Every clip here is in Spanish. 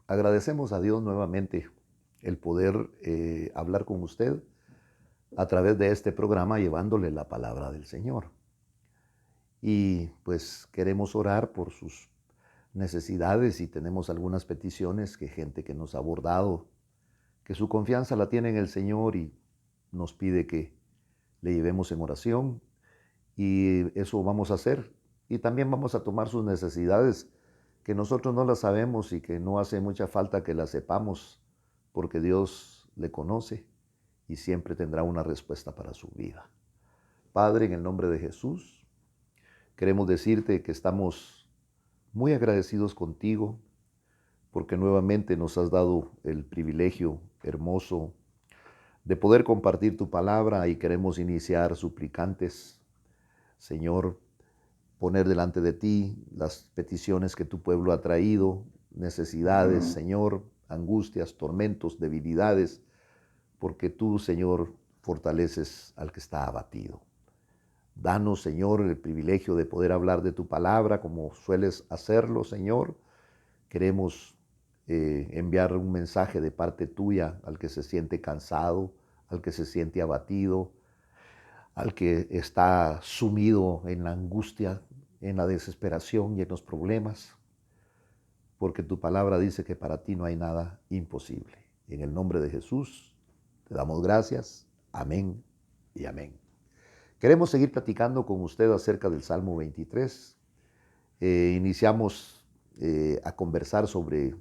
Agradecemos a Dios nuevamente el poder hablar con usted a través de este programa llevándole la palabra del Señor. Y pues queremos orar por sus necesidades y tenemos algunas peticiones que gente que nos ha abordado, que su confianza la tiene en el Señor y nos pide que le llevemos en oración y eso vamos a hacer. Y también vamos a tomar sus necesidades que nosotros no las sabemos y que no hace mucha falta que las sepamos porque Dios le conoce y siempre tendrá una respuesta para su vida. Padre, en el nombre de Jesús, queremos decirte que estamos muy agradecidos contigo porque nuevamente nos has dado el privilegio hermoso de poder compartir tu palabra y queremos iniciar suplicantes, Señor, poner delante de ti las peticiones que tu pueblo ha traído, necesidades, Señor, angustias, tormentos, debilidades, porque tú, Señor, fortaleces al que está abatido. Danos, Señor, el privilegio de poder hablar de tu palabra como sueles hacerlo, Señor. Queremos enviar un mensaje de parte tuya al que se siente cansado, al que se siente abatido, al que está sumido en la angustia, en la desesperación y en los problemas, porque tu palabra dice que para ti no hay nada imposible. En el nombre de Jesús te damos gracias. Amén y amén. Queremos seguir platicando con usted acerca del Salmo 23. Iniciamos a conversar sobre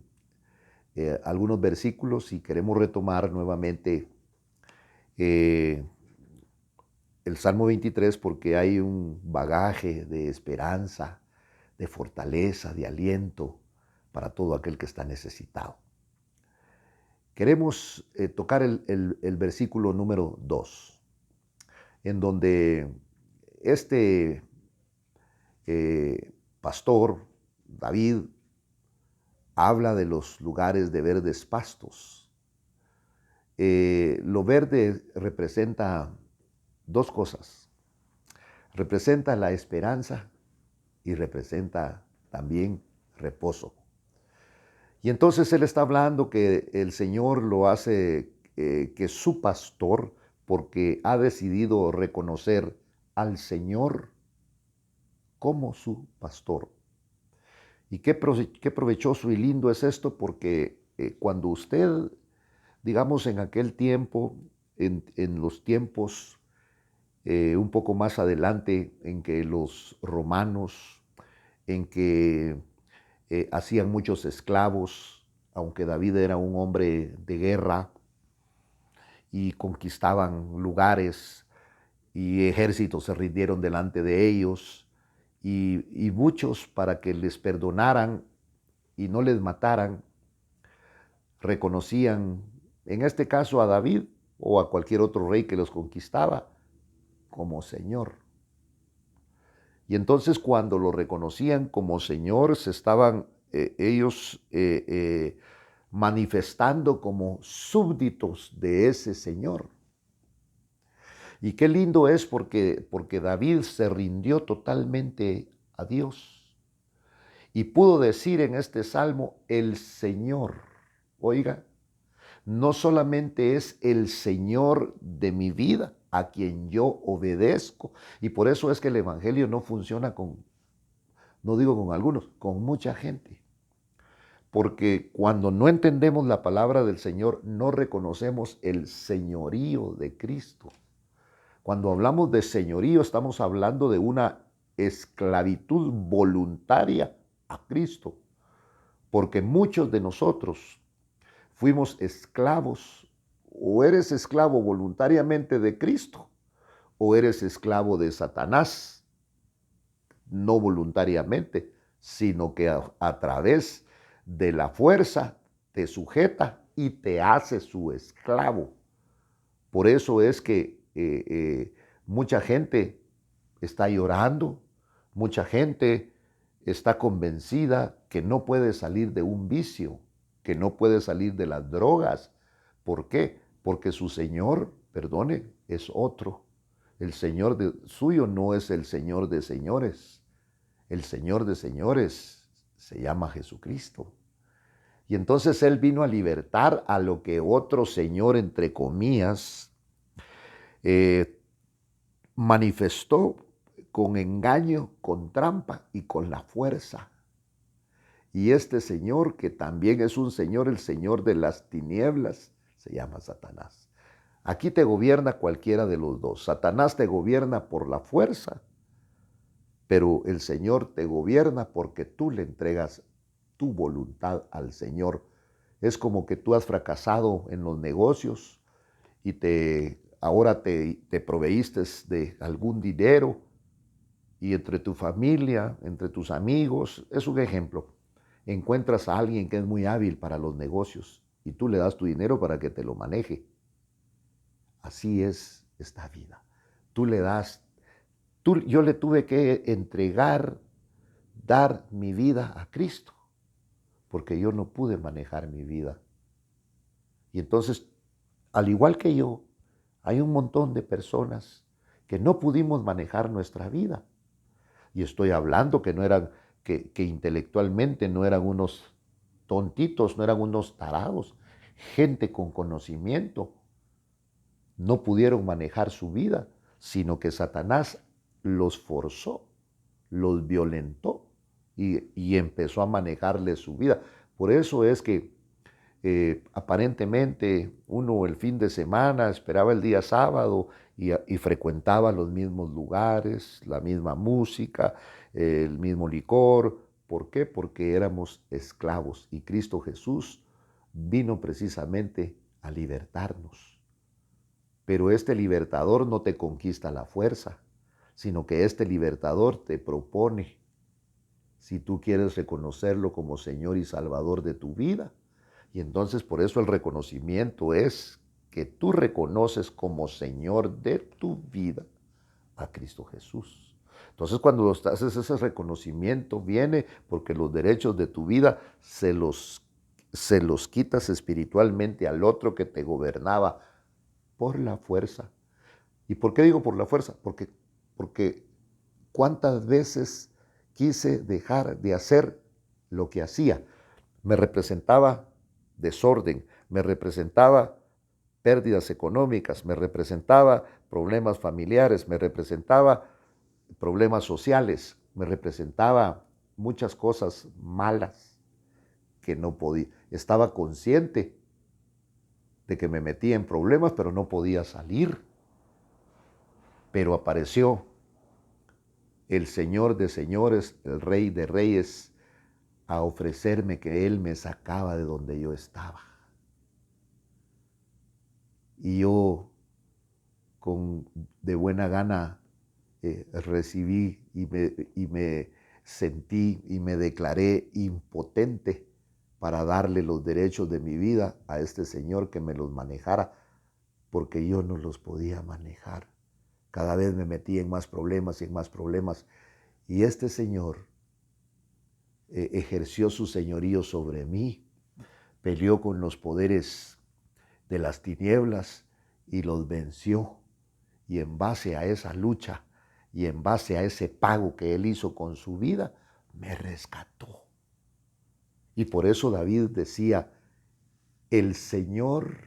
algunos versículos y queremos retomar nuevamente el Salmo 23 porque hay un bagaje de esperanza, de fortaleza, de aliento para todo aquel que está necesitado. Queremos tocar el versículo número 2, en donde este pastor, David, habla de los lugares de verdes pastos. Lo verde representa dos cosas. Representa la esperanza y representa también reposo. Y entonces él está hablando que el Señor lo hace que su pastor, porque ha decidido reconocer al Señor como su pastor. Y qué provechoso y lindo es esto, porque cuando usted, digamos en aquel tiempo, en los tiempos un poco más adelante, en que los romanos, en que hacían muchos esclavos, aunque David era un hombre de guerra y conquistaban lugares y ejércitos se rindieron delante de ellos y muchos para que les perdonaran y no les mataran, reconocían en este caso a David o a cualquier otro rey que los conquistaba como Señor. Y entonces cuando lo reconocían como Señor, se estaban ellos manifestando como súbditos de ese Señor. Y qué lindo es porque David se rindió totalmente a Dios y pudo decir en este salmo, el Señor. Oiga, no solamente es el Señor de mi vida, a quien yo obedezco. Y por eso es que el Evangelio no funciona no digo con algunos, con mucha gente. Porque cuando no entendemos la palabra del Señor, no reconocemos el señorío de Cristo. Cuando hablamos de señorío, estamos hablando de una esclavitud voluntaria a Cristo. Porque muchos de nosotros fuimos esclavos, o eres esclavo voluntariamente de Cristo, o eres esclavo de Satanás, no voluntariamente, sino que a través de la fuerza te sujeta y te hace su esclavo. Por eso es que mucha gente está llorando, mucha gente está convencida que no puede salir de un vicio, que no puede salir de las drogas. ¿Por qué? Porque su Señor, perdone, es otro. El Señor suyo no es el Señor de señores. El Señor de señores se llama Jesucristo. Y entonces Él vino a libertar a lo que otro señor, entre comillas, eh, manifestó con engaño, con trampa y con la fuerza. Y este señor, que también es un señor, el señor de las tinieblas, se llama Satanás. Aquí te gobierna cualquiera de los dos. Satanás te gobierna por la fuerza, pero el Señor te gobierna porque tú le entregas tu voluntad al Señor. Es como que tú has fracasado en los negocios y ahora te proveíste de algún dinero y entre tu familia, entre tus amigos, es un ejemplo. Encuentras a alguien que es muy hábil para los negocios y tú le das tu dinero para que te lo maneje. Así es esta vida. Tú le das, yo le tuve que entregar, dar mi vida a Cristo, porque yo no pude manejar mi vida. Y entonces, al igual que yo, hay un montón de personas que no pudimos manejar nuestra vida. Y estoy hablando que no eran, que intelectualmente no eran unos tontitos, no eran unos tarados, gente con conocimiento. No pudieron manejar su vida, sino que Satanás los forzó, los violentó y empezó a manejarles su vida. Por eso es que aparentemente uno el fin de semana esperaba el día sábado y frecuentaba los mismos lugares, la misma música, el mismo licor. ¿Por qué? Porque éramos esclavos y Cristo Jesús vino precisamente a libertarnos. Pero este libertador no te conquista la fuerza, sino que este libertador te propone, si tú quieres reconocerlo como Señor y Salvador de tu vida. Y entonces por eso el reconocimiento es que tú reconoces como Señor de tu vida a Cristo Jesús. Entonces cuando haces ese reconocimiento viene porque los derechos de tu vida se los quitas espiritualmente al otro que te gobernaba por la fuerza. ¿Y por qué digo por la fuerza? Porque cuántas veces quise dejar de hacer lo que hacía. Me representaba desorden, me representaba pérdidas económicas, me representaba problemas familiares, me representaba problemas sociales, me representaba muchas cosas malas que no podía. Estaba consciente de que me metía en problemas, pero no podía salir. Pero apareció el Señor de señores, el Rey de reyes, a ofrecerme que Él me sacaba de donde yo estaba. Y yo de buena gana recibí y me sentí y me declaré impotente para darle los derechos de mi vida a este Señor que me los manejara, porque yo no los podía manejar. Cada vez me metí en más problemas y en más problemas. Y este Señor ejerció su señorío sobre mí, peleó con los poderes de las tinieblas y los venció. Y en base a esa lucha y en base a ese pago que Él hizo con su vida, me rescató. Y por eso David decía, el Señor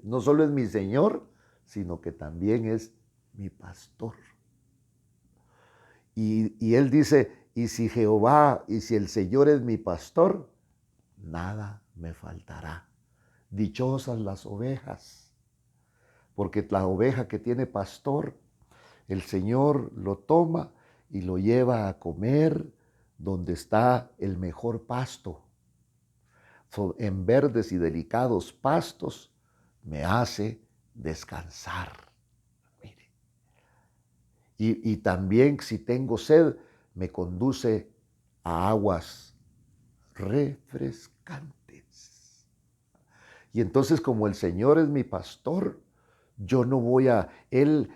no solo es mi Señor, sino que también es mi pastor. Y Él dice, y si el Señor es mi pastor, nada me faltará. Dichosas las ovejas, porque la oveja que tiene pastor, el Señor lo toma y lo lleva a comer donde está el mejor pasto. En verdes y delicados pastos me hace descansar. Mire. Y también si tengo sed, me conduce a aguas refrescantes. Y entonces como el Señor es mi pastor, yo no voy Él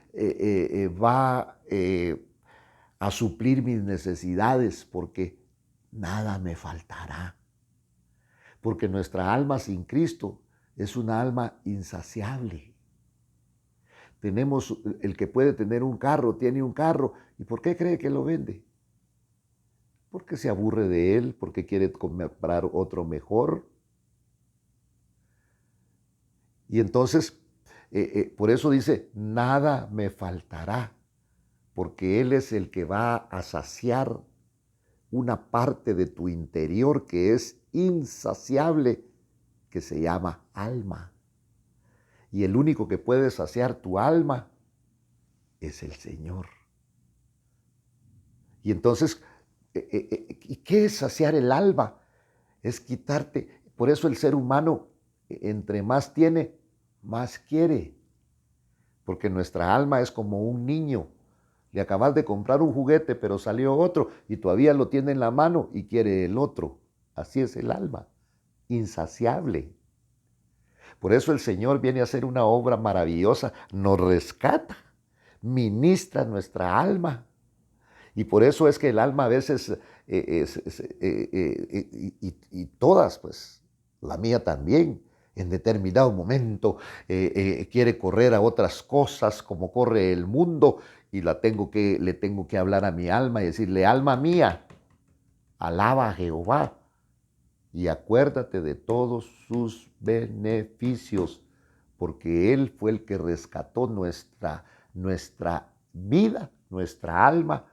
va a suplir mis necesidades porque nada me faltará. Porque nuestra alma sin Cristo es una alma insaciable. El que puede tener un carro, tiene un carro. ¿Y por qué cree que lo vende? porque se aburre de él, porque quiere comprar otro mejor. Y entonces, por eso dice, nada me faltará, porque Él es el que va a saciar una parte de tu interior que es insaciable, que se llama alma. Y el único que puede saciar tu alma es el Señor. Y entonces, ¿y qué es saciar el alma? Es quitarte. Por eso el ser humano, entre más tiene, más quiere. Porque nuestra alma es como un niño. Le acabas de comprar un juguete, pero salió otro y todavía lo tiene en la mano y quiere el otro. Así es el alma, insaciable. Por eso el Señor viene a hacer una obra maravillosa, nos rescata, ministra nuestra alma. Y por eso es que el alma a veces, y todas, pues, la mía también, en determinado momento quiere correr a otras cosas como corre el mundo y le tengo que hablar a mi alma y decirle, alma mía, alaba a Jehová y acuérdate de todos sus beneficios, porque Él fue el que rescató nuestra vida, nuestra alma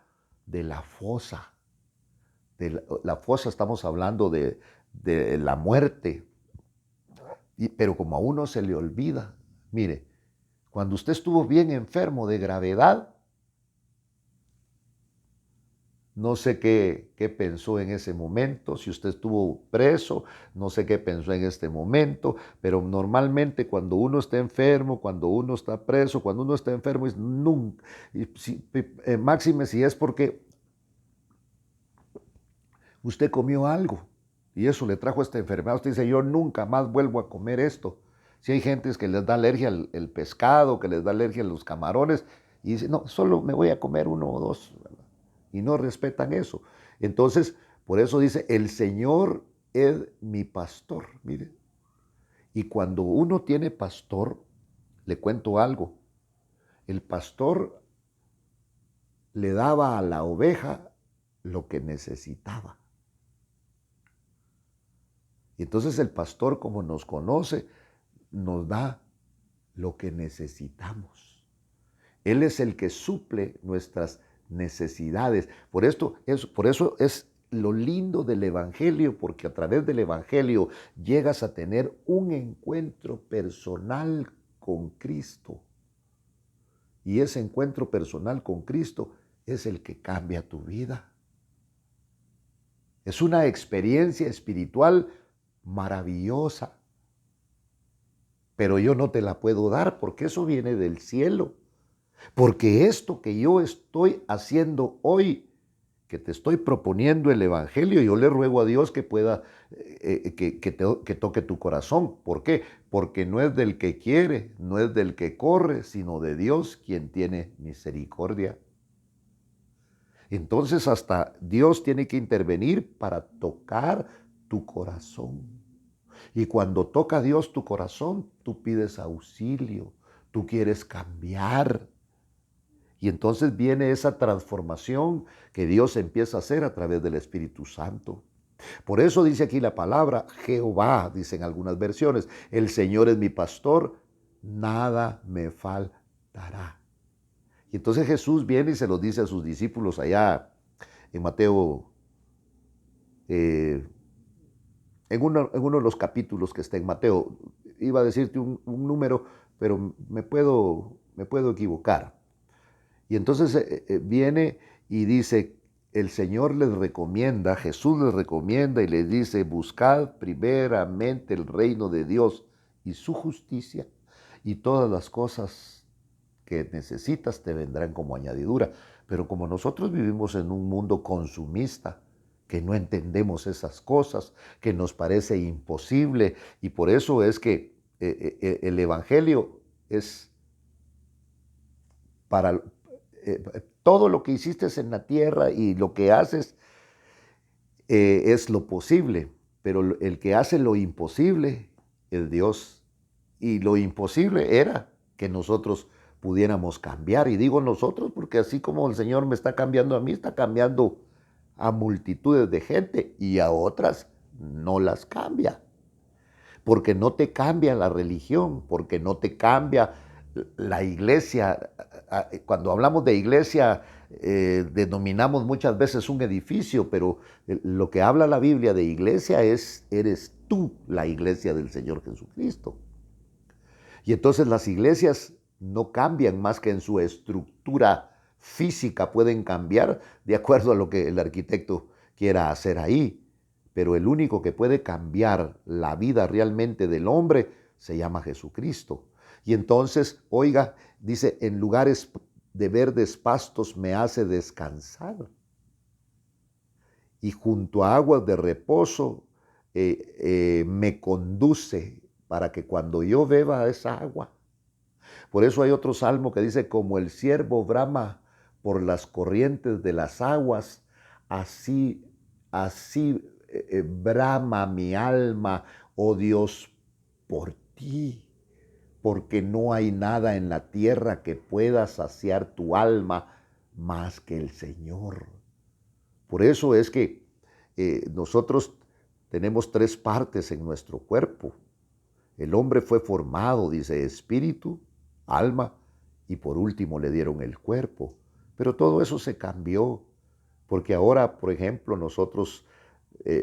de la fosa. De la fosa estamos hablando de la muerte, pero como a uno se le olvida, mire, cuando usted estuvo bien enfermo de gravedad, no sé qué pensó en ese momento, si usted estuvo preso, no sé qué pensó en este momento, pero normalmente cuando uno está enfermo, cuando uno está preso, cuando uno está enfermo, es nunca, máxime si es porque usted comió algo y eso le trajo esta enfermedad. Usted dice, yo nunca más vuelvo a comer esto. Si hay gentes que les da alergia al pescado, que les da alergia a los camarones, y dice, no, solo me voy a comer uno o dos, ¿verdad? Y no respetan eso. Entonces, por eso dice, el Señor es mi pastor. Mire, y cuando uno tiene pastor, le cuento algo, el pastor le daba a la oveja lo que necesitaba. Y entonces el pastor, como nos conoce, nos da lo que necesitamos. Él es el que suple nuestras necesidades. Por eso es lo lindo del Evangelio, porque a través del Evangelio llegas a tener un encuentro personal con Cristo. Y ese encuentro personal con Cristo es el que cambia tu vida. Es una experiencia espiritual maravillosa. Pero yo no te la puedo dar porque eso viene del cielo. Porque esto que yo estoy haciendo hoy, que te estoy proponiendo el Evangelio, yo le ruego a Dios que pueda, que toque tu corazón. ¿Por qué? Porque no es del que quiere, no es del que corre, sino de Dios quien tiene misericordia. Entonces hasta Dios tiene que intervenir para tocar tu corazón. Y cuando toca Dios tu corazón, tú pides auxilio, tú quieres cambiar. Y entonces viene esa transformación que Dios empieza a hacer a través del Espíritu Santo. Por eso dice aquí la palabra Jehová, dicen algunas versiones, el Señor es mi pastor, nada me faltará. Y entonces Jesús viene y se lo dice a sus discípulos allá en Mateo, en uno de los capítulos que está en Mateo. Iba a decirte un número, pero me puedo equivocar. Y entonces viene y dice, el Señor les recomienda, Jesús les recomienda y les dice, buscad primeramente el reino de Dios y su justicia, y todas las cosas que necesitas te vendrán como añadidura. Pero como nosotros vivimos en un mundo consumista, que no entendemos esas cosas, que nos parece imposible, y por eso es que el Evangelio es para todo lo que hiciste en la tierra y lo que haces es lo posible, pero el que hace lo imposible es Dios. Y lo imposible era que nosotros pudiéramos cambiar. Y digo nosotros porque así como el Señor me está cambiando a mí, está cambiando a multitudes de gente y a otras no las cambia. Porque no te cambia la religión, porque no te cambia la iglesia. Cuando hablamos de iglesia, denominamos muchas veces un edificio, pero lo que habla la Biblia de iglesia es, eres tú la iglesia del Señor Jesucristo. Y entonces las iglesias no cambian más que en su estructura física, pueden cambiar de acuerdo a lo que el arquitecto quiera hacer ahí. Pero el único que puede cambiar la vida realmente del hombre se llama Jesucristo. Y entonces, oiga, dice, en lugares de verdes pastos me hace descansar. Y junto a aguas de reposo me conduce para que cuando yo beba esa agua. Por eso hay otro salmo que dice, como el ciervo brama por las corrientes de las aguas, así brama mi alma, oh Dios, por ti, porque no hay nada en la tierra que pueda saciar tu alma más que el Señor. Por eso es que nosotros tenemos tres partes en nuestro cuerpo. El hombre fue formado, dice, espíritu, alma y por último le dieron el cuerpo. Pero todo eso se cambió, porque ahora, por ejemplo, nosotros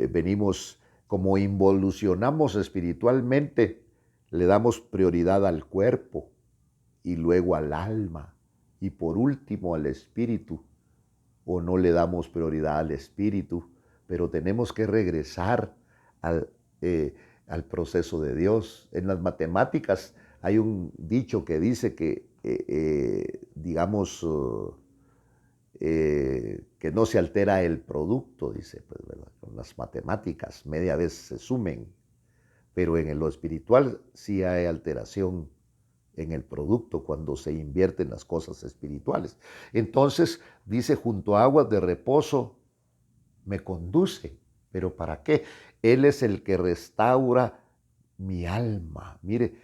venimos, como involucionamos espiritualmente, le damos prioridad al cuerpo y luego al alma y por último al espíritu. O no le damos prioridad al espíritu, pero tenemos que regresar al proceso de Dios. En las matemáticas hay un dicho que dice que, que no se altera el producto, dice, pues, ¿verdad? Con las matemáticas media vez se sumen, pero en lo espiritual sí hay alteración en el producto cuando se invierten las cosas espirituales. Entonces dice, junto a aguas de reposo me conduce. ¿Pero para qué? Él es el que restaura mi alma. Mire,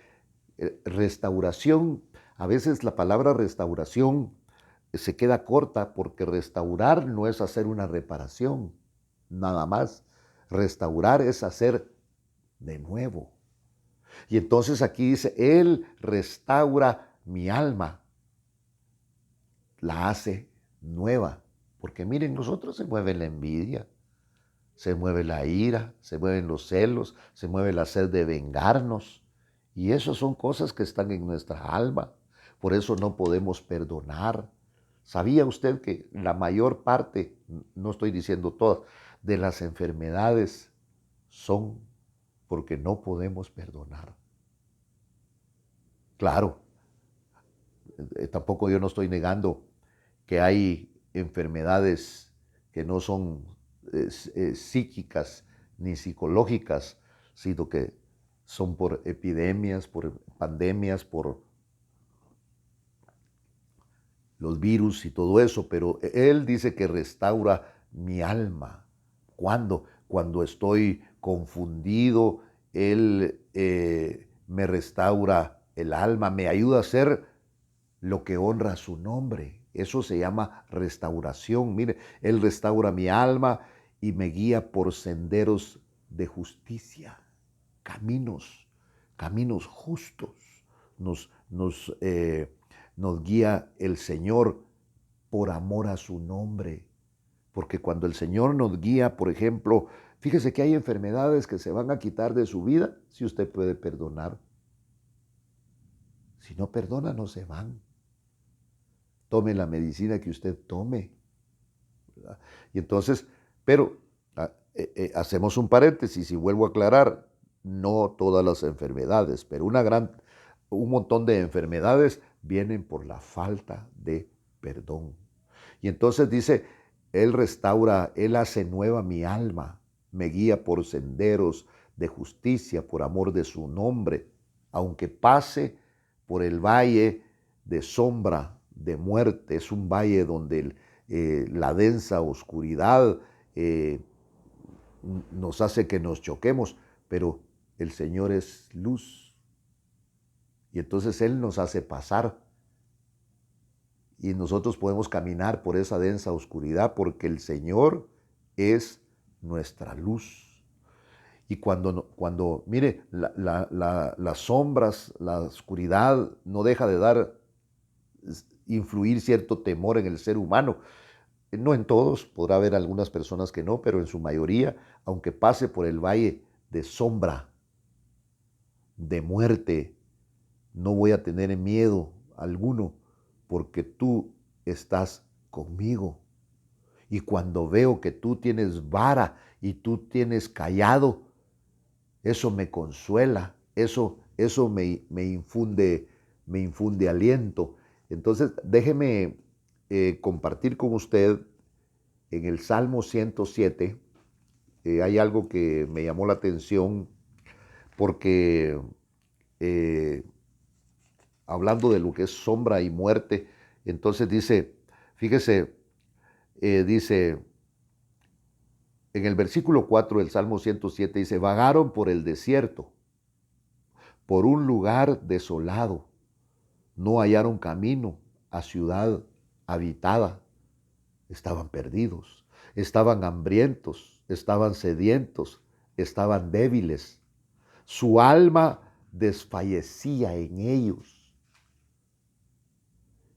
restauración, a veces la palabra restauración se queda corta porque restaurar no es hacer una reparación, nada más. Restaurar es hacer de nuevo. Y entonces aquí dice, Él restaura mi alma, la hace nueva. Porque miren, nosotros se mueve la envidia, se mueve la ira, se mueven los celos, se mueve la sed de vengarnos. Y eso son cosas que están en nuestra alma. Por eso no podemos perdonar. ¿Sabía usted que la mayor parte, no estoy diciendo todas, de las enfermedades son porque no podemos perdonar? Claro, tampoco yo no estoy negando que hay enfermedades que no son psíquicas ni psicológicas, sino que son por epidemias, por pandemias, por los virus y todo eso, pero Él dice que restaura mi alma. ¿Cuándo? Cuando estoy confundido, Él me restaura el alma, me ayuda a hacer lo que honra su nombre. Eso se llama restauración. Mire, Él restaura mi alma y me guía por senderos de justicia, caminos justos. Nos guía el Señor por amor a su nombre. Porque cuando el Señor nos guía, por ejemplo, fíjese que hay enfermedades que se van a quitar de su vida si usted puede perdonar. Si no perdona, no se van. Tome la medicina que usted tome, ¿verdad? Y entonces, pero hacemos un paréntesis y vuelvo a aclarar, no todas las enfermedades, pero un montón de enfermedades vienen por la falta de perdón. Y entonces dice, Él restaura, Él hace nueva mi alma, me guía por senderos de justicia, por amor de su nombre, aunque pase por el valle de sombra de muerte, es un valle donde la densa oscuridad nos hace que nos choquemos, pero el Señor es luz. Y entonces Él nos hace pasar. Y nosotros podemos caminar por esa densa oscuridad porque el Señor es nuestra luz. Y cuando mire, las sombras, la oscuridad no deja de influir cierto temor en el ser humano. No en todos, podrá haber algunas personas que no, pero en su mayoría, aunque pase por el valle de sombra, de muerte, no voy a tener miedo alguno, porque tú estás conmigo. Y cuando veo que tú tienes vara y tú tienes cayado, eso me consuela, eso me infunde aliento. Entonces, déjeme compartir con usted en el Salmo 107. Hay algo que me llamó la atención porque eh, hablando de lo que es sombra y muerte, entonces dice, fíjese, dice en el versículo 4 del Salmo 107, dice, vagaron por el desierto, por un lugar desolado, no hallaron camino a ciudad habitada, estaban perdidos, estaban hambrientos, estaban sedientos, estaban débiles, su alma desfallecía en ellos.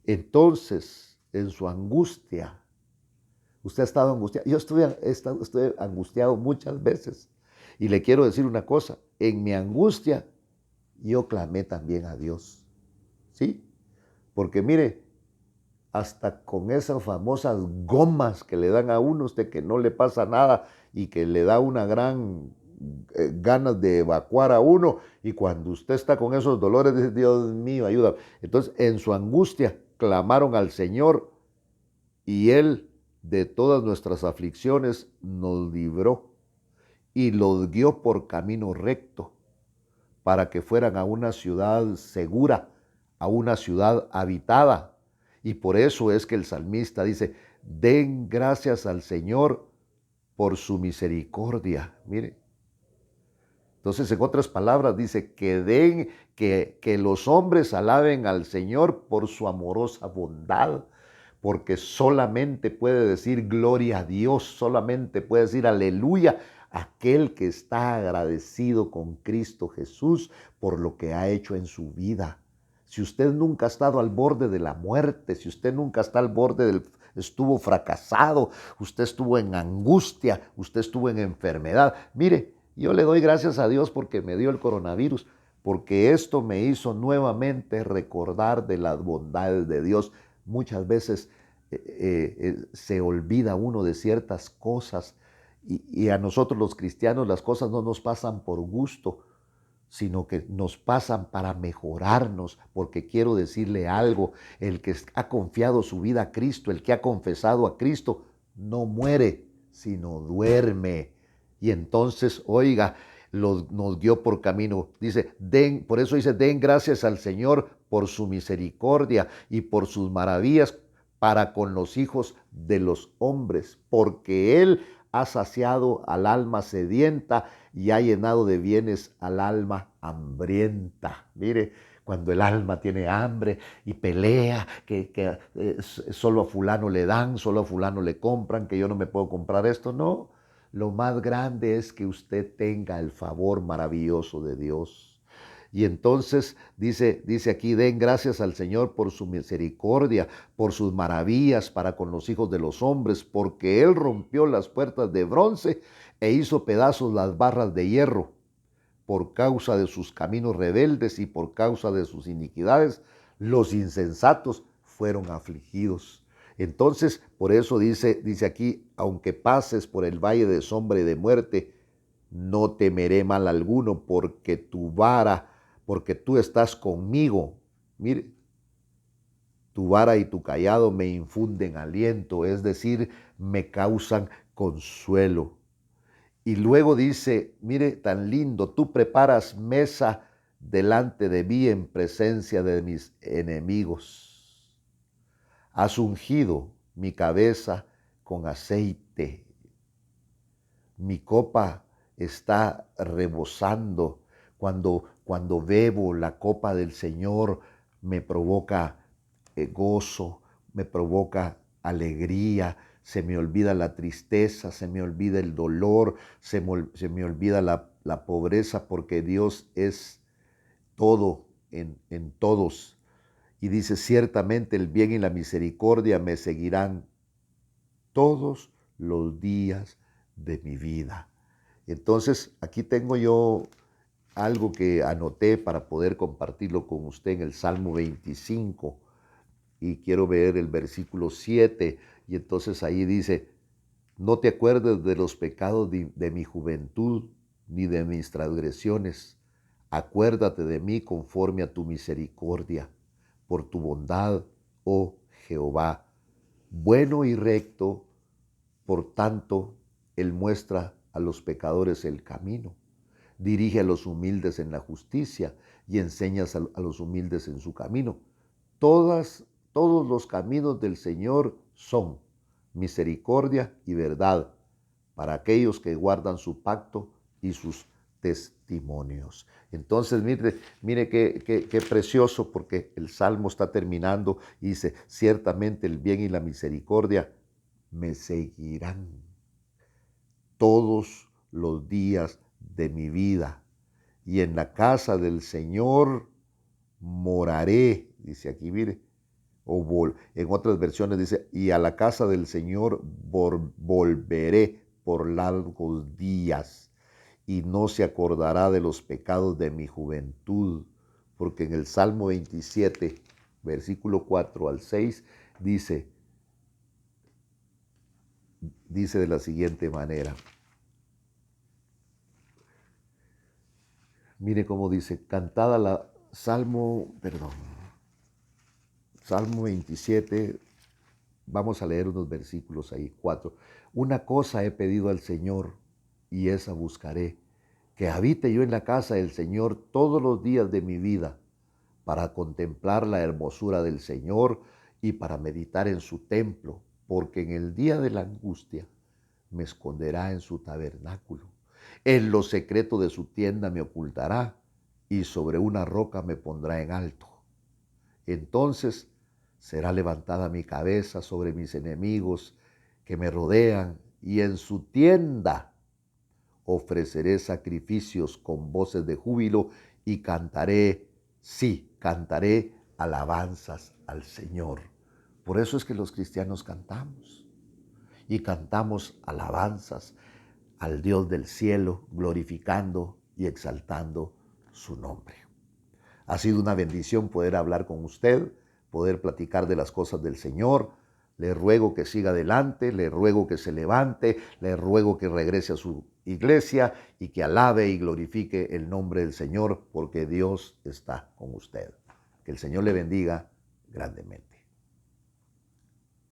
Entonces, en su angustia, usted ha estado angustiado. Yo estoy angustiado muchas veces. Y le quiero decir una cosa, en mi angustia yo clamé también a Dios. ¿Sí? Porque mire, hasta con esas famosas gomas que le dan a uno, usted que no le pasa nada y que le da una gran ganas de evacuar a uno, y cuando usted está con esos dolores, dice, Dios mío, ayuda. Entonces, en su angustia, clamaron al Señor y Él de todas nuestras aflicciones nos libró y los guió por camino recto para que fueran a una ciudad segura, a una ciudad habitada. Y por eso es que el salmista dice, den gracias al Señor por su misericordia. Mire, entonces en otras palabras dice que los hombres alaben al Señor por su amorosa bondad, porque solamente puede decir gloria a Dios, solamente puede decir aleluya aquel que está agradecido con Cristo Jesús por lo que ha hecho en su vida. Si usted nunca ha estado al borde de la muerte, si usted nunca está al borde estuvo fracasado, usted estuvo en angustia, usted estuvo en enfermedad, mire, yo le doy gracias a Dios porque me dio el coronavirus, porque esto me hizo nuevamente recordar de las bondades de Dios. Muchas veces se olvida uno de ciertas cosas y a nosotros los cristianos las cosas no nos pasan por gusto, sino que nos pasan para mejorarnos, porque quiero decirle algo, el que ha confiado su vida a Cristo, el que ha confesado a Cristo, no muere, sino duerme. Y entonces, oiga, nos guió por camino. Dice, por eso dice, den gracias al Señor por su misericordia y por sus maravillas para con los hijos de los hombres, porque Él ha saciado al alma sedienta y ha llenado de bienes al alma hambrienta. Mire, cuando el alma tiene hambre y pelea, que solo a fulano le dan, solo a fulano le compran, que yo no me puedo comprar esto, no. Lo más grande es que usted tenga el favor maravilloso de Dios. Y entonces dice aquí, den gracias al Señor por su misericordia, por sus maravillas para con los hijos de los hombres, porque Él rompió las puertas de bronce e hizo pedazos las barras de hierro. Por causa de sus caminos rebeldes y por causa de sus iniquidades, los insensatos fueron afligidos. Entonces, por eso dice aquí, aunque pases por el valle de sombra y de muerte, no temeré mal alguno, porque tu vara, porque tú estás conmigo. Mire, tu vara y tu cayado me infunden aliento, es decir, me causan consuelo. Y luego dice, mire, tan lindo, tú preparas mesa delante de mí en presencia de mis enemigos. Has ungido mi cabeza con aceite. Mi copa está rebosando. Cuando bebo la copa del Señor, me provoca gozo, me provoca alegría, se me olvida la tristeza, se me olvida el dolor, se me olvida la pobreza, porque Dios es todo en todos. Y dice, ciertamente el bien y la misericordia me seguirán todos los días de mi vida. Entonces, aquí tengo yo algo que anoté para poder compartirlo con usted en el Salmo 25. Y quiero ver el versículo 7. Y entonces ahí dice, no te acuerdes de los pecados de mi juventud, ni de mis transgresiones. Acuérdate de mí conforme a tu misericordia, por tu bondad, oh Jehová. Bueno y recto, por tanto, Él muestra a los pecadores el camino. Dirige a los humildes en la justicia y enseñas a los humildes en su camino. Todos los caminos del Señor son misericordia y verdad para aquellos que guardan su pacto y sus testimonios. Entonces, mire qué precioso, porque el Salmo está terminando y dice, ciertamente el bien y la misericordia me seguirán todos los días de mi vida, y en la casa del Señor moraré, dice aquí, mire, en otras versiones dice, y a la casa del Señor volveré por largos días, y no se acordará de los pecados de mi juventud, porque en el Salmo 27, versículo 4 al 6, dice de la siguiente manera. Mire cómo dice, cantada la Salmo 27, vamos a leer unos versículos ahí, 4. Una cosa he pedido al Señor, y esa buscaré, que habite yo en la casa del Señor todos los días de mi vida, para contemplar la hermosura del Señor y para meditar en su templo, porque en el día de la angustia me esconderá en su tabernáculo. En lo secreto de su tienda me ocultará, y sobre una roca me pondrá en alto. Entonces será levantada mi cabeza sobre mis enemigos que me rodean, y en su tienda ofreceré sacrificios con voces de júbilo y cantaré, sí, cantaré alabanzas al Señor. Por eso es que los cristianos cantamos, y cantamos alabanzas al Dios del cielo, glorificando y exaltando su nombre. Ha sido una bendición poder hablar con usted, poder platicar de las cosas del Señor. Le ruego que siga adelante, le ruego que se levante, le ruego que regrese a su iglesia y que alabe y glorifique el nombre del Señor, porque Dios está con usted. Que el Señor le bendiga grandemente.